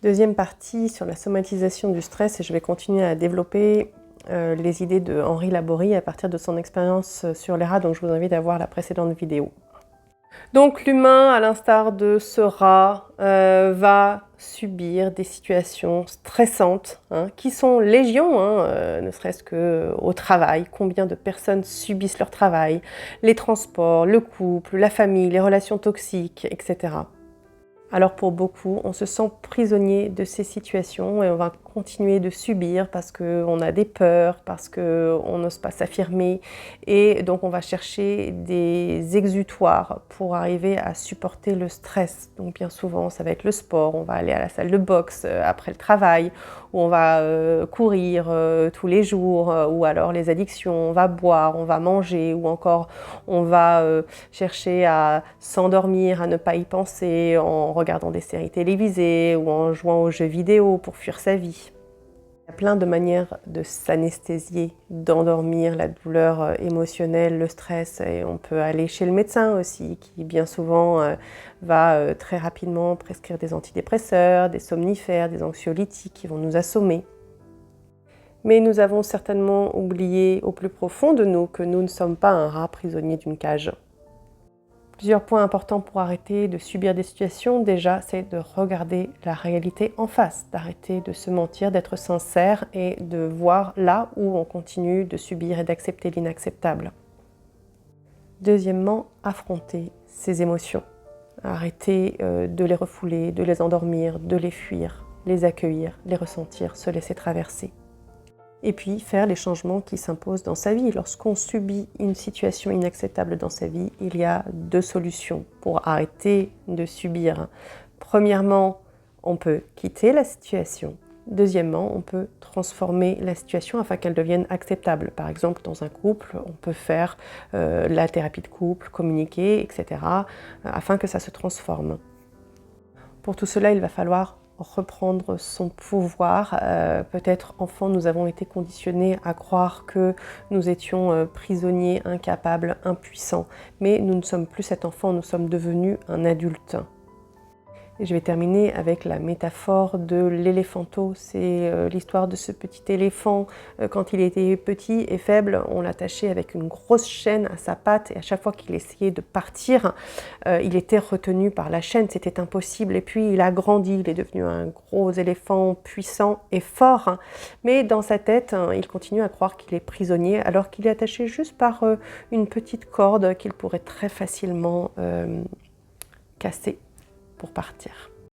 Deuxième partie sur la somatisation du stress, et je vais continuer à développer les idées de Henri Laborie à partir de son expérience sur les rats, donc je vous invite à voir la précédente vidéo. Donc l'humain, à l'instar de ce rat, va subir des situations stressantes, qui sont légion, ne serait-ce qu'au travail. Combien de personnes subissent leur travail, les transports, le couple, la famille, les relations toxiques, etc. Alors pour beaucoup, on se sent prisonnier de ces situations et on va continuer de subir parce qu'on a des peurs, parce qu'on n'ose pas s'affirmer et donc on va chercher des exutoires pour arriver à supporter le stress. Donc bien souvent ça va être le sport, on va aller à la salle de boxe après le travail, ou on va courir tous les jours, ou alors les addictions, on va boire, on va manger, ou encore on va chercher à s'endormir, à ne pas y penser en regardant des séries télévisées ou en jouant aux jeux vidéo pour fuir sa vie. Il y a plein de manières de s'anesthésier, d'endormir la douleur émotionnelle, le stress. Et on peut aller chez le médecin aussi, qui bien souvent va très rapidement prescrire des antidépresseurs, des somnifères, des anxiolytiques qui vont nous assommer. Mais nous avons certainement oublié au plus profond de nous que nous ne sommes pas un rat prisonnier d'une cage. Plusieurs points importants pour arrêter de subir des situations. Déjà, c'est de regarder la réalité en face, d'arrêter de se mentir, d'être sincère et de voir là où on continue de subir et d'accepter l'inacceptable. Deuxièmement, affronter ses émotions. Arrêter de les refouler, de les endormir, de les fuir, les accueillir, les ressentir, se laisser traverser. Et puis faire les changements qui s'imposent dans sa vie. Lorsqu'on subit une situation inacceptable dans sa vie, il y a deux solutions pour arrêter de subir. Premièrement, on peut quitter la situation. Deuxièmement, on peut transformer la situation afin qu'elle devienne acceptable. Par exemple, dans un couple, on peut faire la thérapie de couple, communiquer, etc., afin que ça se transforme. Pour tout cela, il va falloir reprendre son pouvoir. Peut-être enfant, nous avons été conditionnés à croire que nous étions prisonniers, incapables, impuissants. Mais nous ne sommes plus cet enfant, nous sommes devenus un adulte. Et je vais terminer avec la métaphore de l'éléphanto. C'est l'histoire de ce petit éléphant. Quand il était petit et faible, on l'attachait avec une grosse chaîne à sa patte et à chaque fois qu'il essayait de partir, il était retenu par la chaîne, c'était impossible. Et puis il a grandi, il est devenu un gros éléphant puissant et fort. Mais dans sa tête, il continue à croire qu'il est prisonnier alors qu'il est attaché juste par une petite corde qu'il pourrait très facilement casser pour partir.